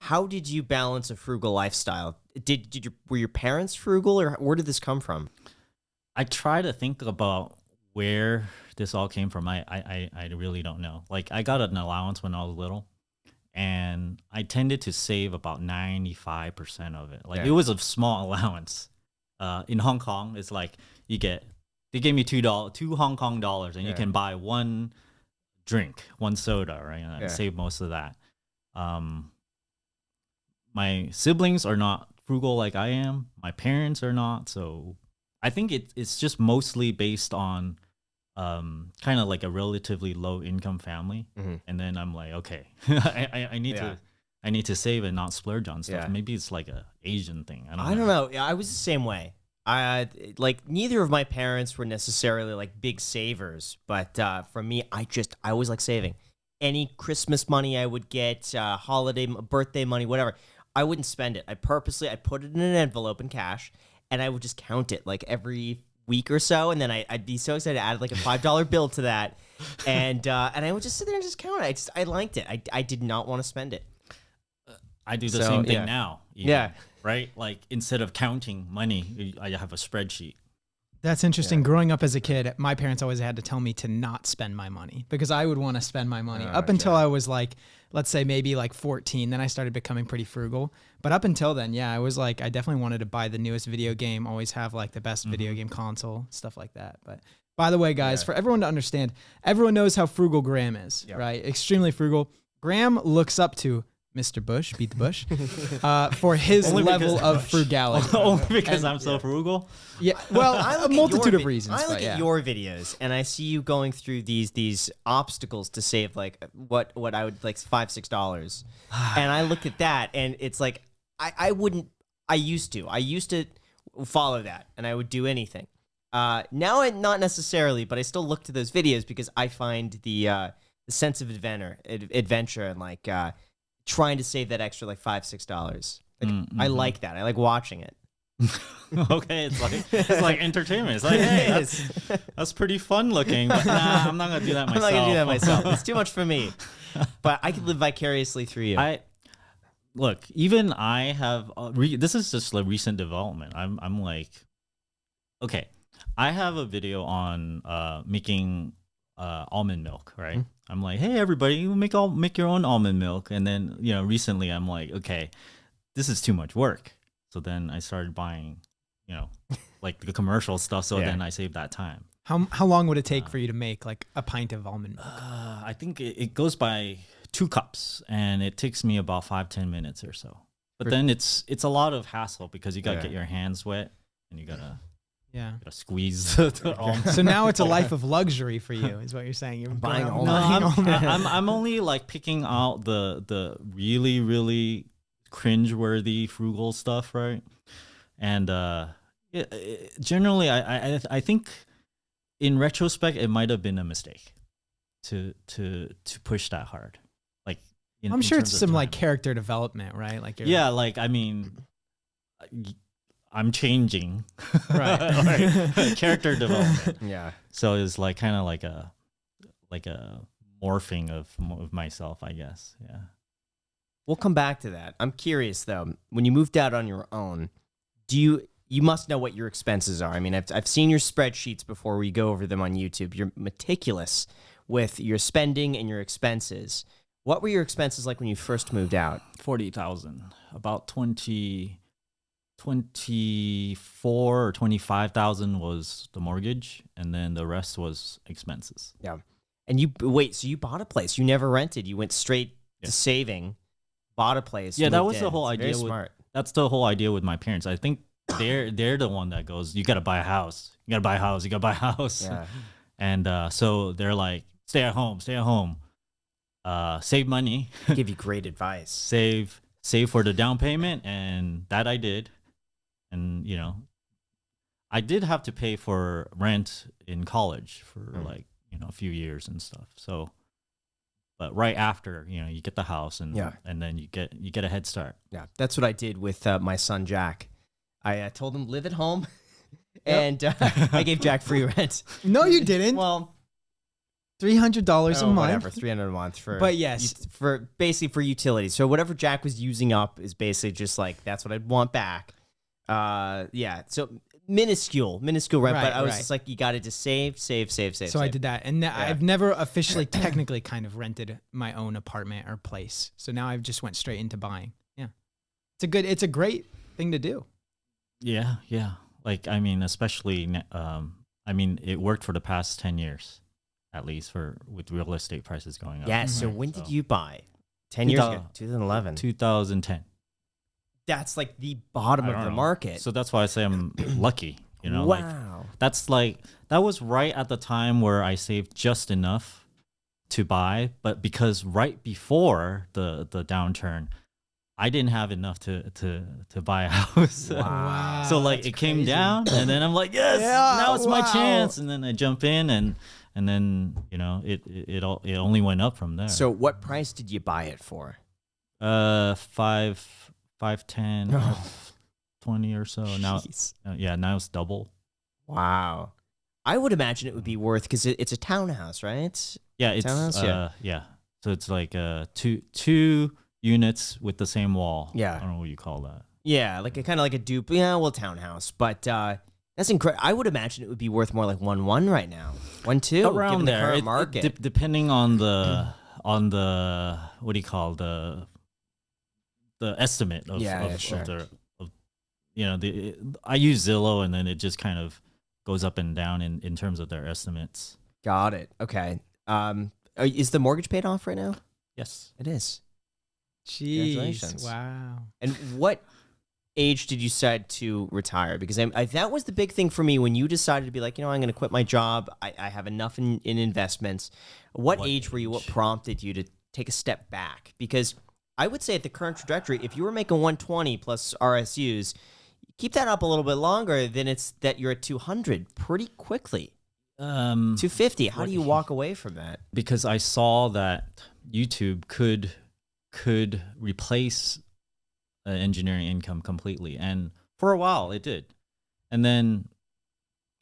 how did you balance a frugal lifestyle? Were your parents frugal, or where did this come from? I try to think about where this all came from. I really don't know. Like, I got an allowance when I was little, and I tended to save about 95% of it. Like, it was a small allowance. In Hong Kong, it's like they gave me $2 Hong Kong dollars, and you can buy one drink, one soda, right? And I saved most of that. My siblings are not frugal like I am. My parents are not. So I think it's just mostly based on kind of like a relatively low income family. And then I'm like, okay, I need to save and not splurge on stuff. Maybe it's like a Asian thing. I don't know. I was the same way. Like, neither of my parents were necessarily like big savers, but for me, I always like saving. Any Christmas money I would get, holiday, birthday money, whatever, I wouldn't spend it. I put it in an envelope in cash, and I would just count it like every week or so, and then I'd be so excited to add like a $5 bill to that, and I would just sit there and just count it. I liked it. I did not want to spend it. I do the same thing now. Yeah. Right? Like, instead of counting money, I have a spreadsheet. That's interesting. Yeah. Growing up as a kid, my parents always had to tell me to not spend my money because I would want to spend my money up until I was like, let's say maybe like 14. Then I started becoming pretty frugal. But up until then, I was like, I definitely wanted to buy the newest video game, always have like the best video game console, stuff like that. But by the way, guys, for everyone to understand, everyone knows how frugal Graham is, right? Extremely frugal. Graham looks up to Mr. Bush, Beat the Bush, for his level of frugality. Only because I'm so frugal? Yeah, well, a multitude of reasons. I look at your videos, and I see you going through these obstacles to save like what I would like $5-6, and I look at that, and it's like I used to follow that, and I would do anything. Now not necessarily, but I still look to those videos because I find the sense of adventure and like. Trying to save that extra like $5-6. Like, I like that. I like watching it. Okay, it's like entertainment. It's like, hey, that's pretty fun looking. But nah, I'm not gonna do that myself. I'm not gonna do that myself. It's too much for me. But I could live vicariously through you. Look. I have this is just a recent development. I'm like, okay, I have a video on making almond milk, right? I'm like, hey, everybody, you make your own almond milk. And then, recently I'm like, okay, this is too much work. So then I started buying, like the commercial stuff. So then I saved that time. How long would it take for you to make like a pint of almond milk? I think it goes by 2 cups, and it takes me about 5-10 minutes or so. But then it's a lot of hassle because you got to get your hands wet, and you got to... gotta squeeze the almond. So now it's a life of luxury for you, is what you're saying. You're buying almond. I'm only like picking out the really, really cringeworthy frugal stuff, right? And generally, I think in retrospect, it might have been a mistake to push that hard. Like, I'm sure it's some like character development, right? Like, I mean. I'm changing, right? Character development. Yeah. So it's like kind of like a morphing of myself, I guess. Yeah. We'll come back to that. I'm curious though. When you moved out on your own, you must know what your expenses are. I mean, I've seen your spreadsheets before. We go over them on YouTube. You're meticulous with your spending and your expenses. What were your expenses like when you first moved out? 40,000, about 24 or 25,000 was the mortgage, and then the rest was expenses. Yeah. And so you bought a place. You never rented. You went straight to saving, bought a place. Yeah, that was the whole idea. Very smart. That's the whole idea with my parents. I think they're the one that goes, you got to buy a house. You got to buy a house. You got to buy a house. Yeah. And so they're like, stay at home. Save money. Give you great advice. Save for the down payment, and that I did. And, I did have to pay for rent in college for like, a few years and stuff. So, but right after, you get the house and then you get a head start. Yeah. That's what I did with my son, Jack. I told him live at home and I gave Jack free rent. No, you didn't. Well, $300 a month. Whatever, $300 a month for. But yes. For basically for utilities. So whatever Jack was using up is basically just like that's what I'd want back. Yeah. So minuscule rent, but I was just like, you got to just save. So I did that, and I've never officially, technically, kind of rented my own apartment or place. So now I've just went straight into buying. Yeah, it's a great thing to do. Yeah. Like, I mean, especially, I mean, it worked for the past 10 years, at least with real estate prices going up. Yeah. So when did you buy? 10 years ago, 2011, 2010. That's like the bottom of the market. So that's why I say I'm lucky. You know, wow. Like that was right at the time where I saved just enough to buy, but because right before the downturn, I didn't have enough to buy a house. Wow. So like it came down, and then I'm like, yes, now it's my chance, and then I jump in, and then you know it only went up from there. So what price did you buy it for? 510, 20 or so. Now, now it's double. Wow. I would imagine it would be worth because it's a townhouse, right? Yeah, it's townhouse? yeah. So it's like two units with the same wall. Yeah. I don't know what you call that. Yeah, like a kind of like a dupe. Yeah, well, townhouse, but that's incredible. I would imagine it would be worth more like 1.1 right now, 1.2 around given there. The current market. Depending on the what do you call the estimate of you know, I use Zillow, and then it just kind of goes up and down in terms of their estimates. Got it. Okay. Is the mortgage paid off right now? Yes, it is. Jeez. Congratulations. Wow. And what age did you decide to retire? Because that was the big thing for me when you decided to be like, you know, I'm going to quit my job. I have enough in investments. What age were you? What prompted you to take a step back? Because I would say at the current trajectory, if you were making 120 plus RSUs, keep that up a little bit longer, then it's that you're at 200 pretty quickly. 250. How do you walk away from that? Because I saw that YouTube could replace engineering income completely, and for a while it did. And then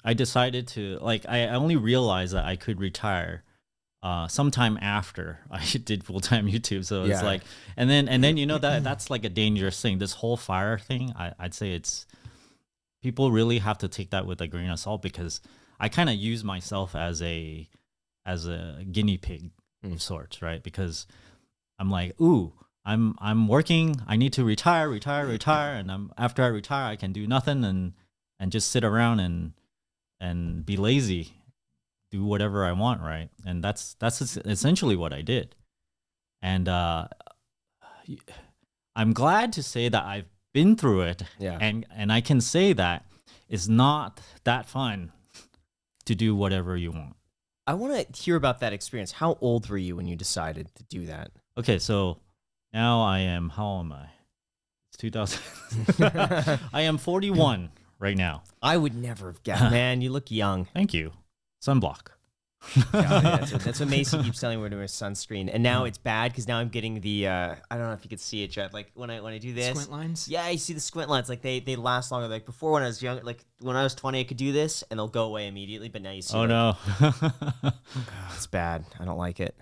I decided to, like, I only realized that I could retire sometime after I did full-time YouTube. So it's like, and then you know that's like a dangerous thing. This whole fire thing, I'd say people really have to take that with a grain of salt, because I kind of use myself as a guinea pig of sorts, right? Because I'm like, ooh, I'm working, I need to retire, and after I retire I can do nothing and just sit around and be lazy. Do whatever I want, right? And that's essentially what I did. And I'm glad to say that I've been through it, and I can say that it's not that fun to do whatever you want. I want to hear about that experience. How old were you when you decided to do that? Okay, so now how old am I? It's 2000. I am 41 right now. I would never have guessed. Man, you look young. Thank you. Sunblock. That's what Macy keeps telling me, we're doing sunscreen, and now it's bad because now I'm getting the I don't know if you could see it, Chad. Like when I do this, squint lines. Yeah, I see the squint lines. Like they last longer. Like before, when I was young, like when I was 20, I could do this and they'll go away immediately. But now you see. Oh no, it's bad. I don't like it.